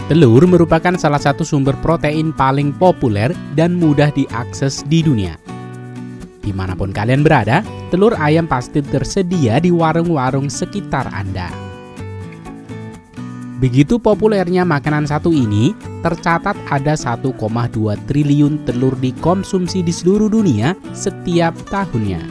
Telur merupakan salah satu sumber protein paling populer dan mudah diakses di dunia. Dimanapun kalian berada, telur ayam pasti tersedia di warung-warung sekitar Anda. Begitu populernya makanan satu ini, tercatat ada 1,2 triliun telur dikonsumsi di seluruh dunia setiap tahunnya.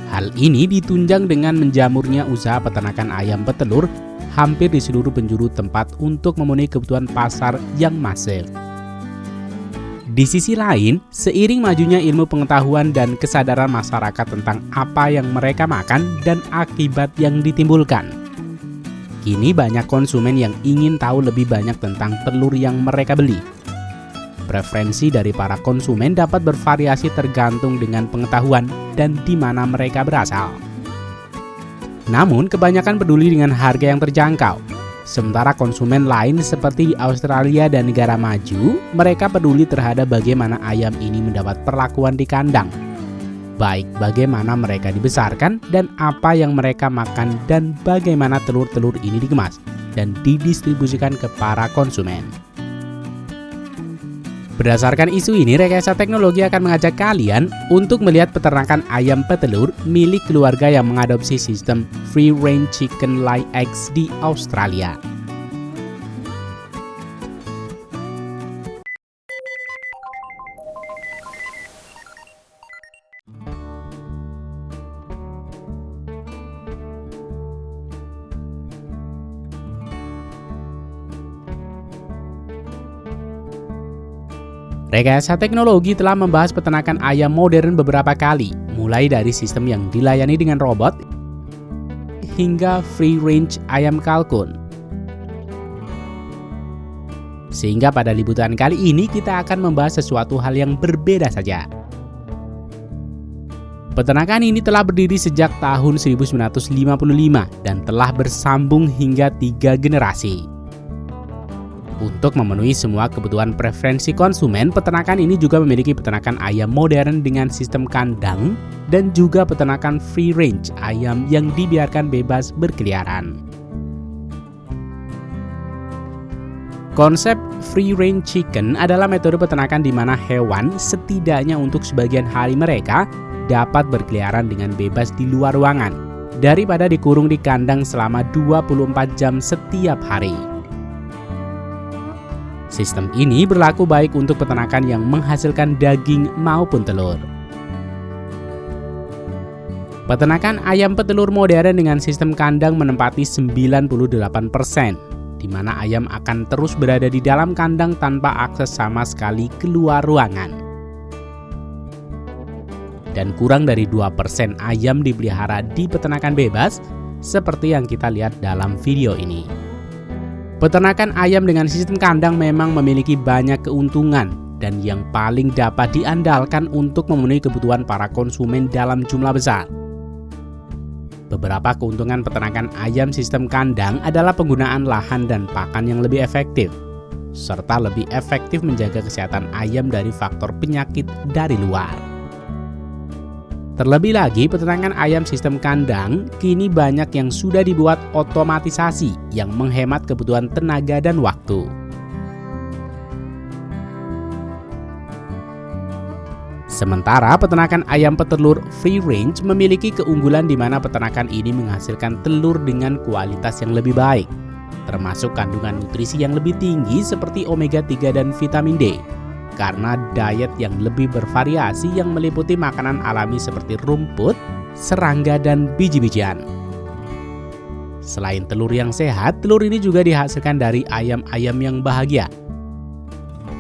Hal ini ditunjang dengan menjamurnya usaha peternakan ayam petelur hampir di seluruh penjuru tempat untuk memenuhi kebutuhan pasar yang masif. Di sisi lain, seiring majunya ilmu pengetahuan dan kesadaran masyarakat tentang apa yang mereka makan dan akibat yang ditimbulkan, kini banyak konsumen yang ingin tahu lebih banyak tentang telur yang mereka beli. Preferensi dari para konsumen dapat bervariasi tergantung dengan pengetahuan dan di mana mereka berasal. Namun, kebanyakan peduli dengan harga yang terjangkau. Sementara konsumen lain seperti di Australia dan negara maju, mereka peduli terhadap bagaimana ayam ini mendapat perlakuan di kandang. Baik bagaimana mereka dibesarkan dan apa yang mereka makan dan bagaimana telur-telur ini dikemas dan didistribusikan ke para konsumen. Berdasarkan isu ini, Rekayasa Teknologi akan mengajak kalian untuk melihat peternakan ayam petelur milik keluarga yang mengadopsi sistem Free Range Chicken Lay Eggs di Australia. Rekayasa Teknologi telah membahas peternakan ayam modern beberapa kali, mulai dari sistem yang dilayani dengan robot hingga free range ayam kalkun. Sehingga pada liputan kali ini kita akan membahas sesuatu hal yang berbeda saja. Peternakan ini telah berdiri sejak tahun 1955 dan telah bersambung hingga 3 generasi. Untuk memenuhi semua kebutuhan preferensi konsumen, peternakan ini juga memiliki peternakan ayam modern dengan sistem kandang dan juga peternakan free range ayam yang dibiarkan bebas berkeliaran. Konsep free range chicken adalah metode peternakan di mana hewan setidaknya untuk sebagian hari mereka dapat berkeliaran dengan bebas di luar ruangan daripada dikurung di kandang selama 24 jam setiap hari. Sistem ini berlaku baik untuk peternakan yang menghasilkan daging maupun telur. Peternakan ayam petelur modern dengan sistem kandang menempati 98%, di mana ayam akan terus berada di dalam kandang tanpa akses sama sekali keluar ruangan. Dan kurang dari 2% ayam dipelihara di peternakan bebas, seperti yang kita lihat dalam video ini. Peternakan ayam dengan sistem kandang memang memiliki banyak keuntungan dan yang paling dapat diandalkan untuk memenuhi kebutuhan para konsumen dalam jumlah besar. Beberapa keuntungan peternakan ayam sistem kandang adalah penggunaan lahan dan pakan yang lebih efektif, serta lebih efektif menjaga kesehatan ayam dari faktor penyakit dari luar. Terlebih lagi, peternakan ayam sistem kandang kini banyak yang sudah dibuat otomatisasi yang menghemat kebutuhan tenaga dan waktu. Sementara peternakan ayam petelur free range memiliki keunggulan di mana peternakan ini menghasilkan telur dengan kualitas yang lebih baik, termasuk kandungan nutrisi yang lebih tinggi seperti omega 3 dan vitamin D. Karena diet yang lebih bervariasi yang meliputi makanan alami seperti rumput, serangga, dan biji-bijian. Selain telur yang sehat, telur ini juga dihasilkan dari ayam-ayam yang bahagia.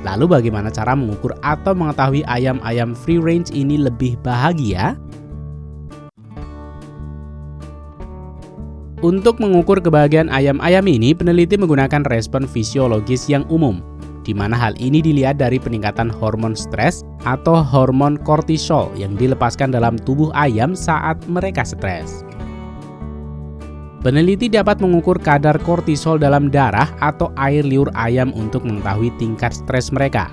Lalu bagaimana cara mengukur atau mengetahui ayam-ayam free range ini lebih bahagia? Untuk mengukur kebahagiaan ayam-ayam ini, peneliti menggunakan respon fisiologis yang umum, di mana hal ini dilihat dari peningkatan hormon stres atau hormon kortisol yang dilepaskan dalam tubuh ayam saat mereka stres. Peneliti dapat mengukur kadar kortisol dalam darah atau air liur ayam untuk mengetahui tingkat stres mereka.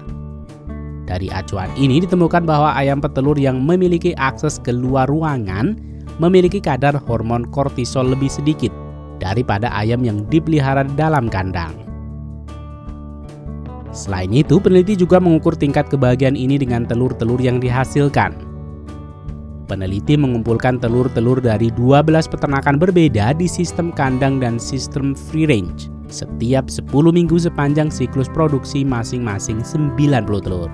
Dari acuan ini ditemukan bahwa ayam petelur yang memiliki akses ke luar ruangan memiliki kadar hormon kortisol lebih sedikit daripada ayam yang dipelihara dalam kandang. Selain itu, peneliti juga mengukur tingkat kebahagiaan ini dengan telur-telur yang dihasilkan. Peneliti mengumpulkan telur-telur dari 12 peternakan berbeda di sistem kandang dan sistem free range setiap 10 minggu sepanjang siklus produksi masing-masing 90 telur.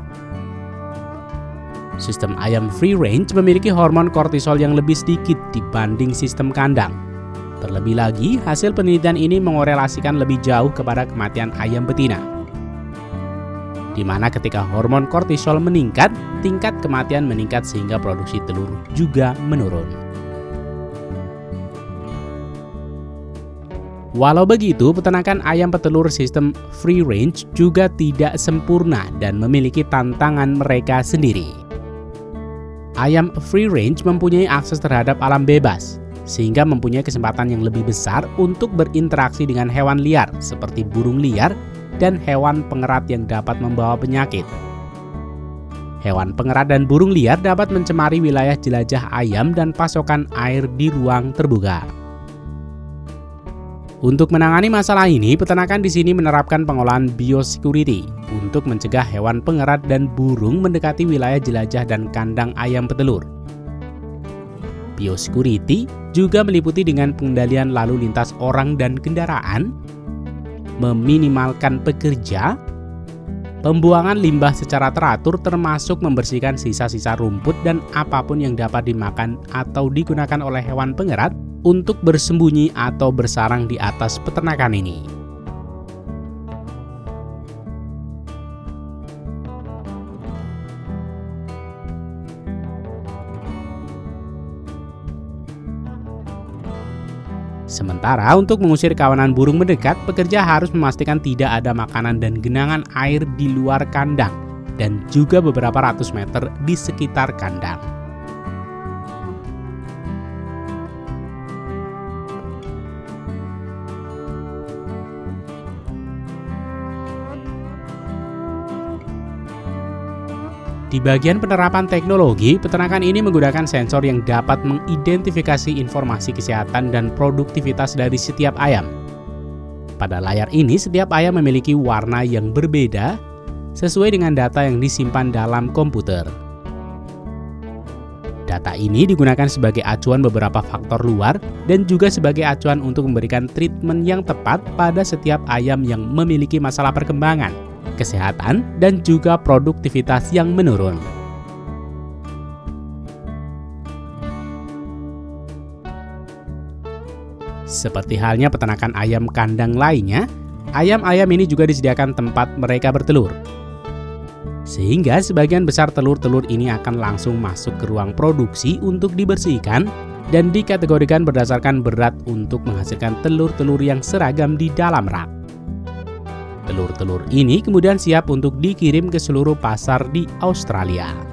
Sistem ayam free range memiliki hormon kortisol yang lebih sedikit dibanding sistem kandang. Terlebih lagi, hasil penelitian ini mengorelasikan lebih jauh kepada kematian ayam betina, di mana ketika hormon kortisol meningkat, tingkat kematian meningkat sehingga produksi telur juga menurun. Walau begitu, peternakan ayam petelur sistem free range juga tidak sempurna dan memiliki tantangan mereka sendiri. Ayam free range mempunyai akses terhadap alam bebas, sehingga mempunyai kesempatan yang lebih besar untuk berinteraksi dengan hewan liar seperti burung liar dan hewan pengerat yang dapat membawa penyakit. Hewan pengerat dan burung liar dapat mencemari wilayah jelajah ayam dan pasokan air di ruang terbuka. Untuk menangani masalah ini, peternakan di sini menerapkan pengolahan biosecurity untuk mencegah hewan pengerat dan burung mendekati wilayah jelajah dan kandang ayam petelur. Biosecurity juga meliputi dengan pengendalian lalu lintas orang dan kendaraan, meminimalkan pekerja, pembuangan limbah secara teratur termasuk membersihkan sisa-sisa rumput dan apapun yang dapat dimakan atau digunakan oleh hewan pengerat untuk bersembunyi atau bersarang di atas peternakan ini. Sementara untuk mengusir kawanan burung mendekat, pekerja harus memastikan tidak ada makanan dan genangan air di luar kandang dan juga beberapa ratus meter di sekitar kandang. Di bagian penerapan teknologi, peternakan ini menggunakan sensor yang dapat mengidentifikasi informasi kesehatan dan produktivitas dari setiap ayam. Pada layar ini, setiap ayam memiliki warna yang berbeda sesuai dengan data yang disimpan dalam komputer. Data ini digunakan sebagai acuan beberapa faktor luar dan juga sebagai acuan untuk memberikan treatment yang tepat pada setiap ayam yang memiliki masalah perkembangan, kesehatan, dan juga produktivitas yang menurun. Seperti halnya peternakan ayam kandang lainnya, ayam-ayam ini juga disediakan tempat mereka bertelur. Sehingga sebagian besar telur-telur ini akan langsung masuk ke ruang produksi untuk dibersihkan dan dikategorikan berdasarkan berat untuk menghasilkan telur-telur yang seragam di dalam rak. Telur-telur ini kemudian siap untuk dikirim ke seluruh pasar di Australia.